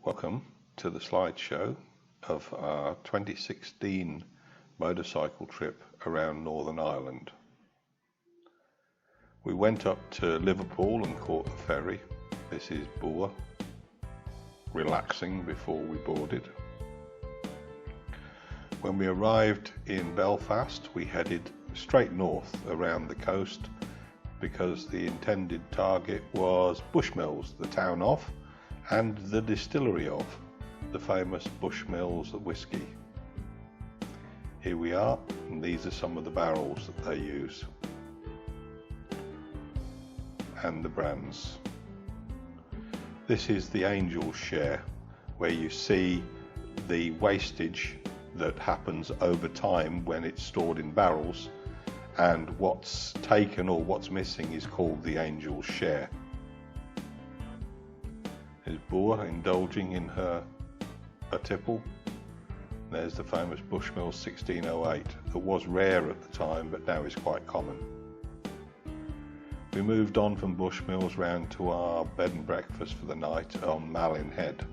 Welcome to the slideshow of our 2016 motorcycle trip around Northern Ireland. We went up to Liverpool and caught the ferry. This is Bua, relaxing before we boarded. When we arrived in Belfast, we headed straight north around the coast because the intended target was Bushmills, the town of, and the distillery of the famous Bushmills whiskey. Here we are, and these are some of the barrels that they use and the brands. This is the Angel's Share, where you see the wastage that happens over time when it's stored in barrels, and what's taken or what's missing is called the Angel's Share. There's Bua indulging in her tipple. There's the famous Bushmills 1608 that was rare at the time but now is quite common. We moved on from Bushmills round to our bed and breakfast for the night on Malin Head.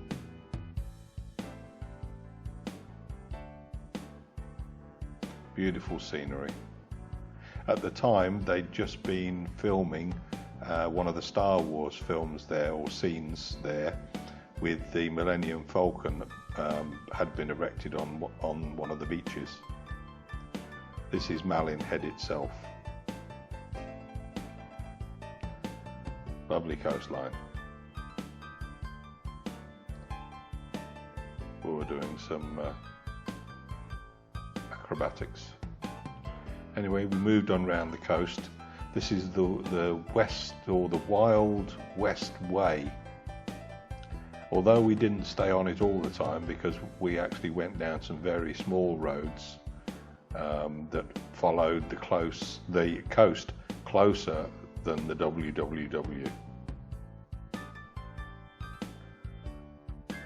Beautiful scenery. At the time they'd just been filming one of the Star Wars films there, or scenes there, with the Millennium Falcon had been erected on one of the beaches. This is Malin Head itself. Lovely coastline. We were doing some acrobatics. Anyway, we moved on round the coast. This is the west, or the Wild West Way. Although we didn't stay on it all the time, because we actually went down some very small roads that followed the coast closer than the WWW.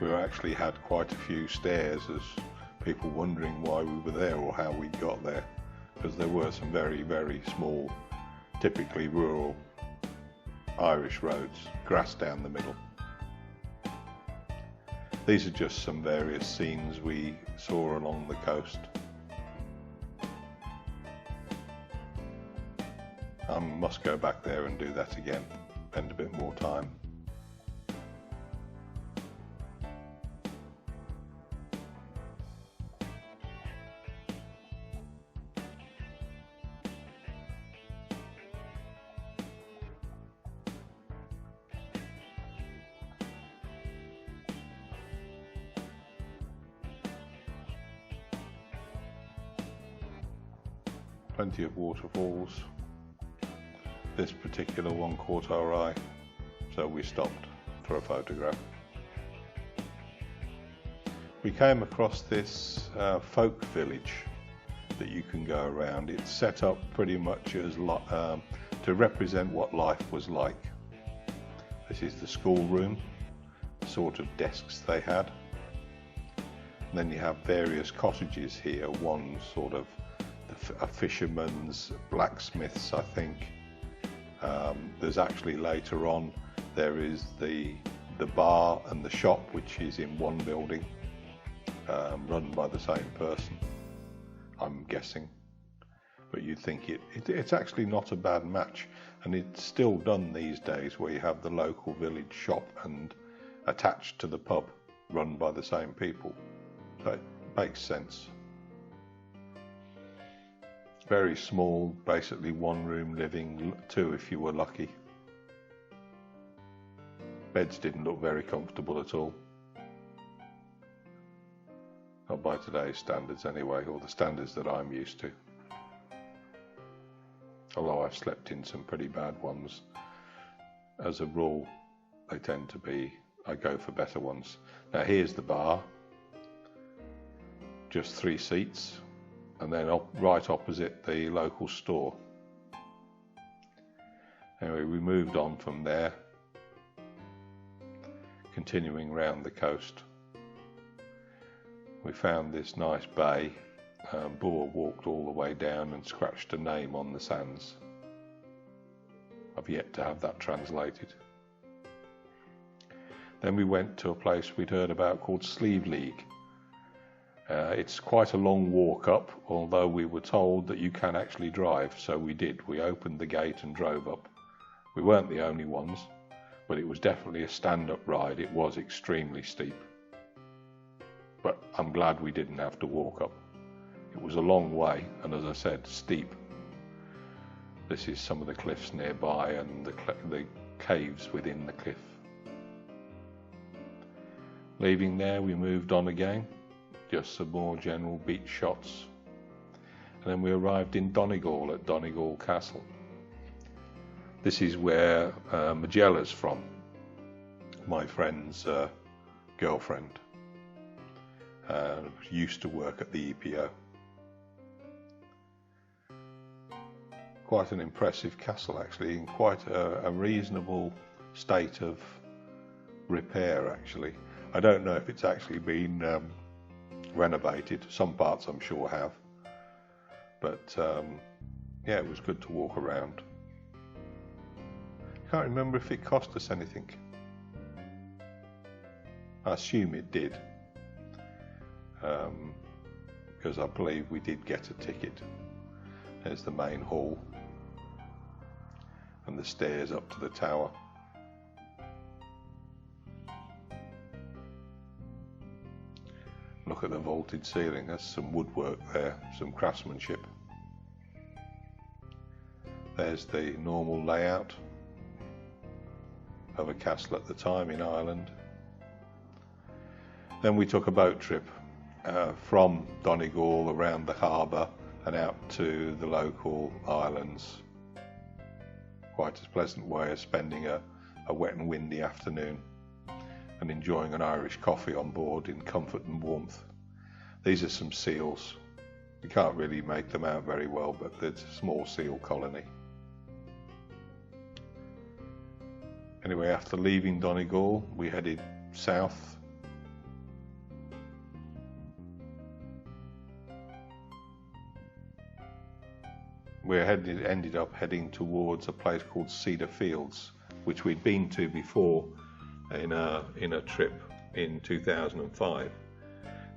We actually had quite a few stares as people wondering why we were there or how we got there, because there were some very, very small, typically rural Irish roads, grass down the middle. These are just some various scenes we saw along the coast. I must go back there and do that again, spend a bit more time. Plenty of waterfalls. This particular one caught our eye, so we stopped for a photograph. We came across this folk village that you can go around. It's set up pretty much as to represent what life was like. This is the schoolroom, the sort of desks they had. And then you have various cottages here, one sort of a fisherman's, blacksmiths, I think. There's actually later on, there is the bar and the shop, which is in one building, run by the same person, I'm guessing. But you'd think it's actually not a bad match, and it's still done these days, where you have the local village shop and attached to the pub, run by the same people. So it makes sense. Very small, basically one room living, two if you were lucky. Beds didn't look very comfortable at all. Not by today's standards anyway, or the standards that I'm used to. Although I've slept in some pretty bad ones. As a rule, they tend to be, I go for better ones. Now here's the bar. Just 3 seats. And then right opposite the local store. Anyway, we moved on from there, continuing round the coast. We found this nice bay. Bua walked all the way down and scratched a name on the sands. I've yet to have that translated. Then we went to a place we'd heard about called Slieve League. It's quite a long walk up, although we were told that you can actually drive, so we did. We opened the gate and drove up. We weren't the only ones, but it was definitely a stand-up ride. It was extremely steep. But I'm glad we didn't have to walk up. It was a long way, and as I said, steep. This is some of the cliffs nearby and the caves within the cliff. Leaving there, we moved on again, just some more general beach shots. And then we arrived in Donegal at Donegal Castle. This is where Magella's from, my friend's girlfriend. Used to work at the EPO. Quite an impressive castle, actually, in quite a reasonable state of repair, actually. I don't know if it's actually been renovated. Some parts I'm sure have. But yeah, it was good to walk around. I can't remember if it cost us anything. I assume it did. Because I believe we did get a ticket. There's the main hall and the stairs up to the tower. Look at the vaulted ceiling. There's some woodwork there, some craftsmanship. There's the normal layout of a castle at the time in Ireland. Then we took a boat trip from Donegal around the harbour and out to the local islands. Quite a pleasant way of spending a wet and windy afternoon and enjoying an Irish coffee on board in comfort and warmth. These are some seals. You can't really make them out very well, but there's a small seal colony. Anyway, after leaving Donegal, we headed south. We ended up heading towards a place called Cedar Fields, which we'd been to before in a trip in 2005.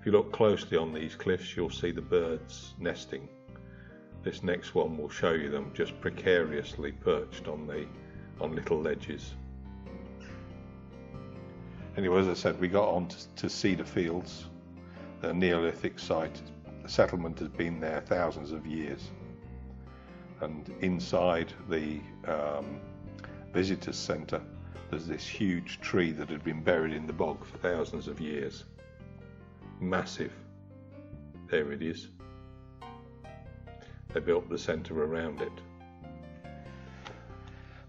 If you look closely on these cliffs, you'll see the birds nesting. This next one will show you them just precariously perched on little ledges. Anyway, as I said, we got on to Cedar Fields, a Neolithic site. The settlement has been there thousands of years. And inside the visitors centre, there's this huge tree that had been buried in the bog for thousands of years. Massive. There it is. They built the centre around it.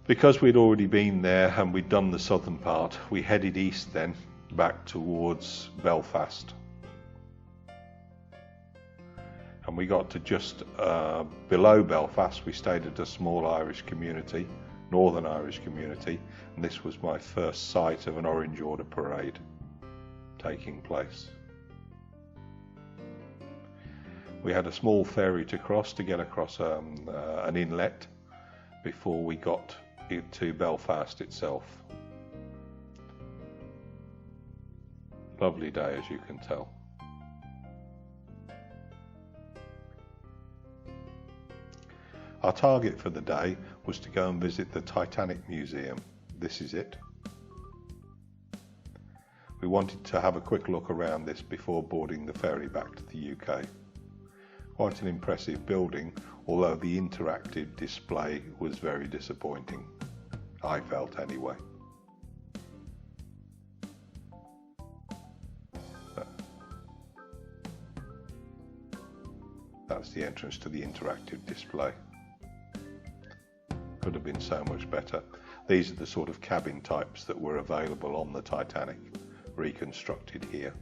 Because we'd already been there and we'd done the southern part, we headed east then, back towards Belfast. And we got to just below Belfast. We stayed at a small Irish community, Northern Irish community, and this was my first sight of an Orange Order parade taking place. We had a small ferry to cross to get across an inlet before we got to Belfast itself. Lovely day, as you can tell. Our target for the day was to go and visit the Titanic Museum. This is it. We wanted to have a quick look around this before boarding the ferry back to the UK. Quite an impressive building, although the interactive display was very disappointing. I felt anyway. That's the entrance to the interactive display. Could have been so much better. These are the sort of cabin types that were available on the Titanic, reconstructed here.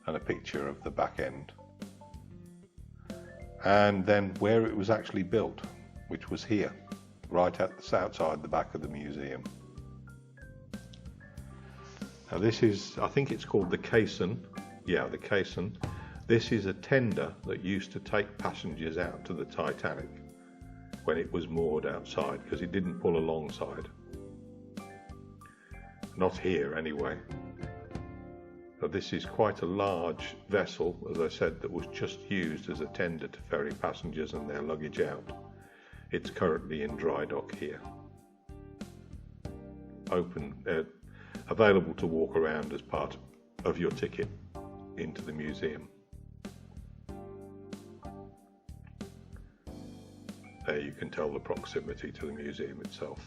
And a picture of the back end. And then where it was actually built, which was here, right outside the back of the museum. Now this is, I think it's called the caisson. Yeah, the caisson. This is a tender that used to take passengers out to the Titanic when it was moored outside, because it didn't pull alongside. not here anyway. But this is quite a large vessel, as I said, that was just used as a tender to ferry passengers and their luggage out. It's currently in dry dock here. Available to walk around as part of your ticket into the museum. There you can tell the proximity to the museum itself.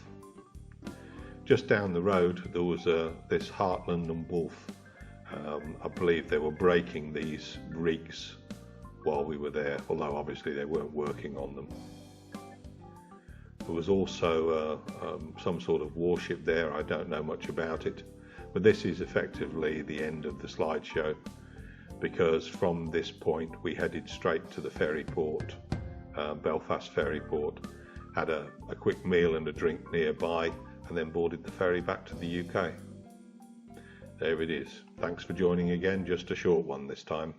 Just down the road there was this Hartland and Wolff. I believe they were breaking these rigs while we were there, although obviously they weren't working on them. There was also some sort of warship there. I don't know much about it, but this is effectively the end of the slideshow, because from this point we headed straight to the ferry port, Belfast ferry port, had a quick meal and a drink nearby, and then boarded the ferry back to the UK. There it is. Thanks for joining again, just a short one this time.